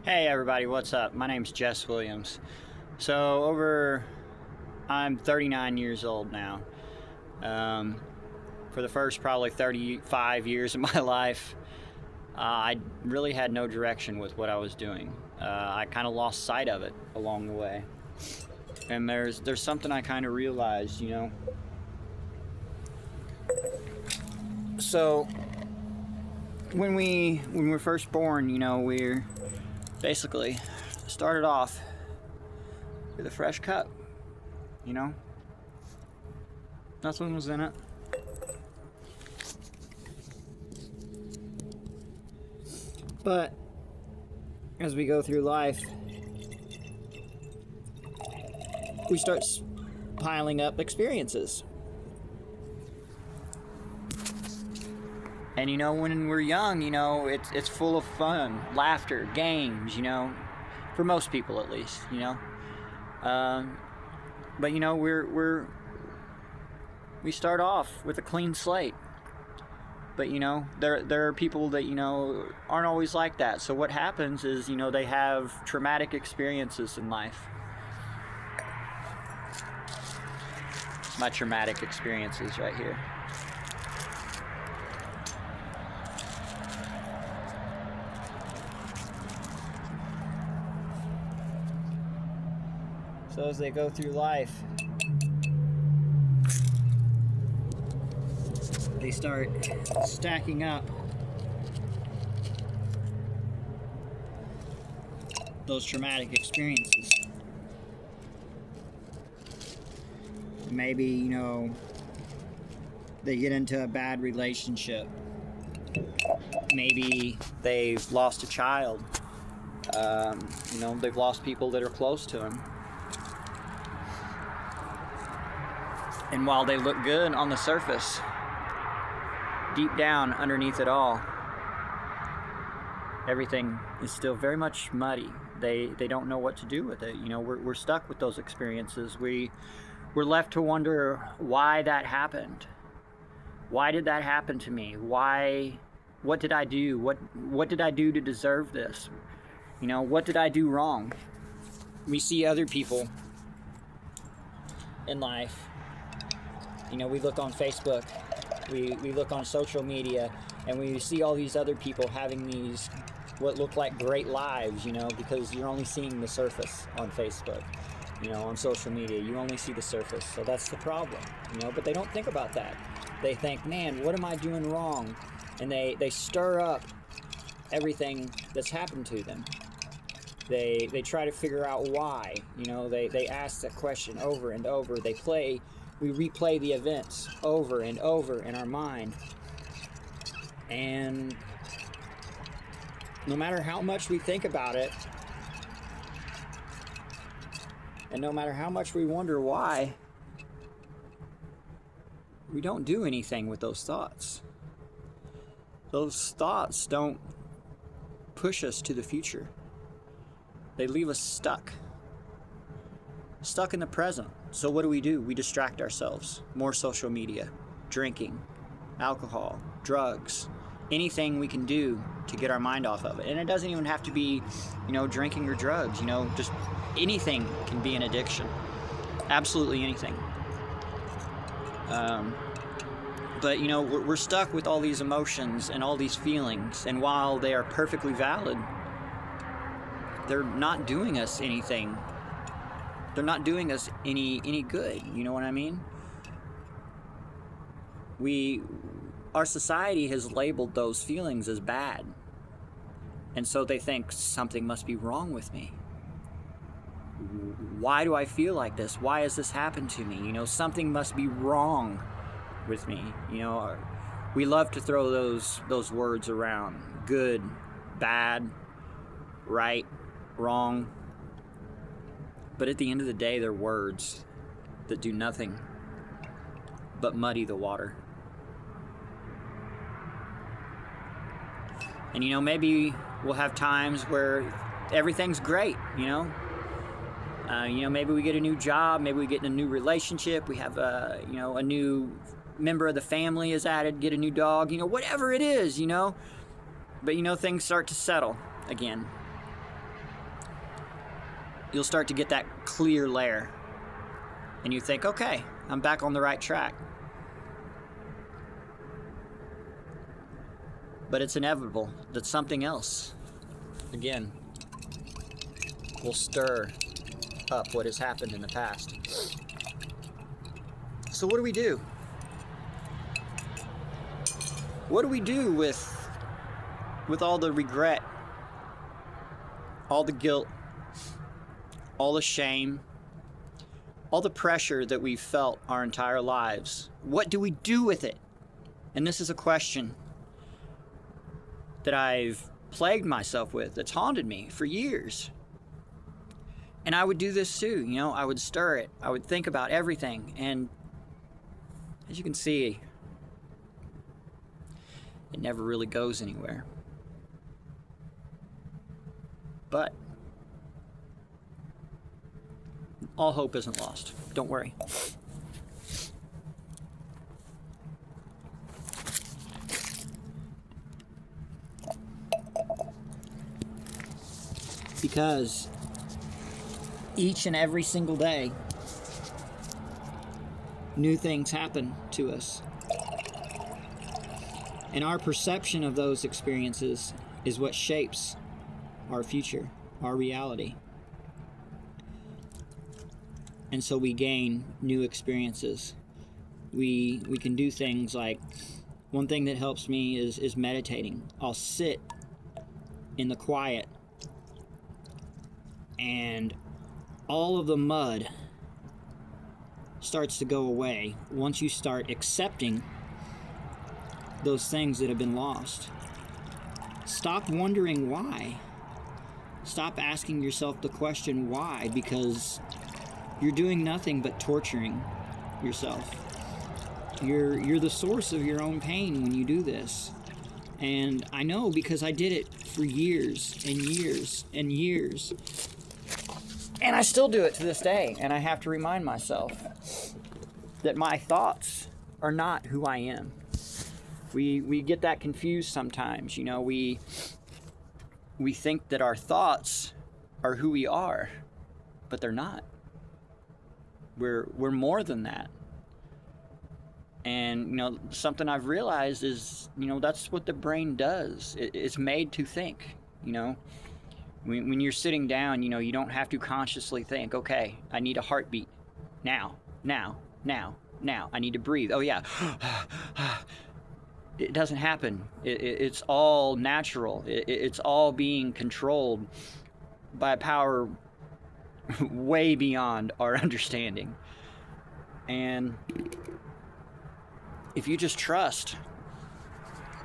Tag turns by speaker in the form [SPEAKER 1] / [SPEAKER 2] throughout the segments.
[SPEAKER 1] Hey everybody, what's up? My name's Jess Williams. I'm 39 years old now. For the first probably 35 years of my life, I really had no direction with what I was doing. I kind of lost sight of it along the way. And there's something I kind of realized. So when we're first born, we're basically started off with a fresh cup. Nothing was in it. But as we go through life, we start piling up experiences. And when we're young, it's full of fun, laughter, games, for most people at least, But we start off with a clean slate. But there are people that aren't always like that. So what happens is they have traumatic experiences in life. My traumatic experiences right here. So as they go through life, they start stacking up those traumatic experiences. Maybe, they get into a bad relationship. Maybe they've lost a child. They've lost people that are close to them. And while they look good on the surface, deep down underneath it all, everything is still very much muddy. They don't know what to do with it. We're stuck with those experiences. We're left to wonder why that happened. Why did that happen to me? What did I do? What did I do to deserve this? What did I do wrong? We see other people in life. We look on Facebook, we look on social media, and we see all these other people having these what look like great lives, because you're only seeing the surface on Facebook, on social media. You only see the surface. So that's the problem, but they don't think about that. They think, man, what am I doing wrong? And they stir up everything that's happened to them. They try to figure out why, they ask that question over and over. We replay the events over and over in our mind. And no matter how much we think about it, and no matter how much we wonder why, we don't do anything with those thoughts. Those thoughts don't push us to the future. They leave us stuck in the present. So what do? We distract ourselves. More social media, drinking, alcohol, drugs, anything we can do to get our mind off of it. And it doesn't even have to be, drinking or drugs, just anything can be an addiction. Absolutely anything. But we're stuck with all these emotions and all these feelings, and while they are perfectly valid, they're not doing us anything. They're not doing us any good. You know what I mean? Our society has labeled those feelings as bad. And so they think something must be wrong with me. Why do I feel like this? Why has this happened to me? Something must be wrong with me. We love to throw those words around. Good, bad, right, wrong. But at the end of the day, they're words that do nothing but muddy the water. And maybe we'll have times where everything's great, maybe we get a new job, maybe we get in a new relationship, we have a new member of the family is added, get a new dog, whatever it is, But things start to settle again. you'll start to get that clear layer. And you think, okay, I'm back on the right track. But it's inevitable that something else, again, will stir up what has happened in the past. So what do we do? What do we do with all the regret, all the guilt, all the shame, all the pressure that we've felt our entire lives? What do we do with it? And this is a question that I've plagued myself with, that's haunted me for years. And I would do this too, I would stir it. I would think about everything. And as you can see, it never really goes anywhere. But all hope isn't lost. Don't worry. Because each and every single day, new things happen to us. And our perception of those experiences is what shapes our future, our reality. And so we gain new experiences. We can do things like, one thing that helps me is meditating. I'll sit in the quiet and all of the mud starts to go away once you start accepting those things that have been lost. Stop wondering why. Stop asking yourself the question why, because you're doing nothing but torturing yourself. You're the source of your own pain when you do this. And I know, because I did it for years and years and years. And I still do it to this day. And I have to remind myself that my thoughts are not who I am. We get that confused sometimes. We think that our thoughts are who we are, but they're not. We're more than that. And something I've realized is that's what the brain does. It's made to think. When you're sitting down, you don't have to consciously think, okay, I need a heartbeat now. I need to breathe. Oh yeah. It doesn't happen. It's all natural. It's all being controlled by a power way beyond our understanding. And if you just trust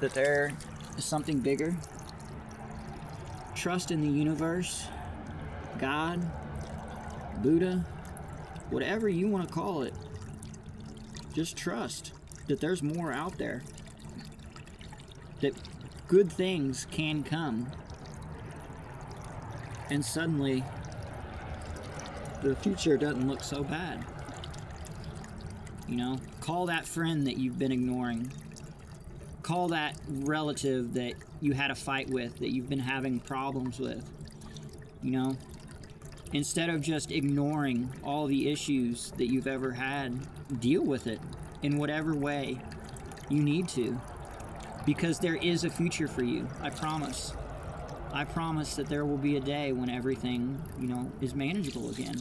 [SPEAKER 1] that there is something bigger, trust in the universe, God, Buddha, whatever you want to call it, just trust that there's more out there. That good things can come. And suddenly, the future doesn't look so bad. Call that friend that you've been ignoring. Call that relative that you had a fight with, that you've been having problems with. Instead of just ignoring all the issues that you've ever had, deal with it in whatever way you need to. Because there is a future for you, I promise. I promise that there will be a day when everything, is manageable again.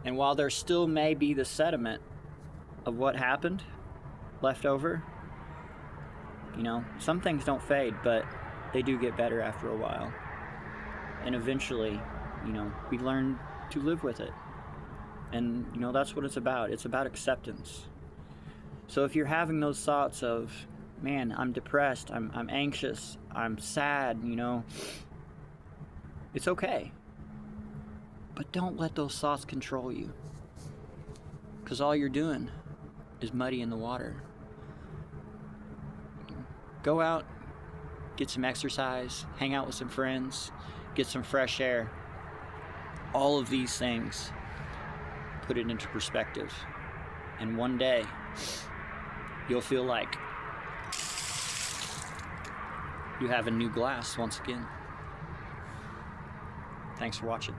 [SPEAKER 1] And while there still may be the sediment of what happened left over, some things don't fade, but they do get better after a while. And eventually, we learn to live with it. And, that's what it's about. It's about acceptance. So if you're having those thoughts of, man, I'm depressed, I'm anxious, I'm sad, it's okay. But don't let those thoughts control you. Because all you're doing is muddying the water. Go out, get some exercise, hang out with some friends, get some fresh air. All of these things, put it into perspective. And one day, you'll feel like you have a new glass once again. Thanks for watching.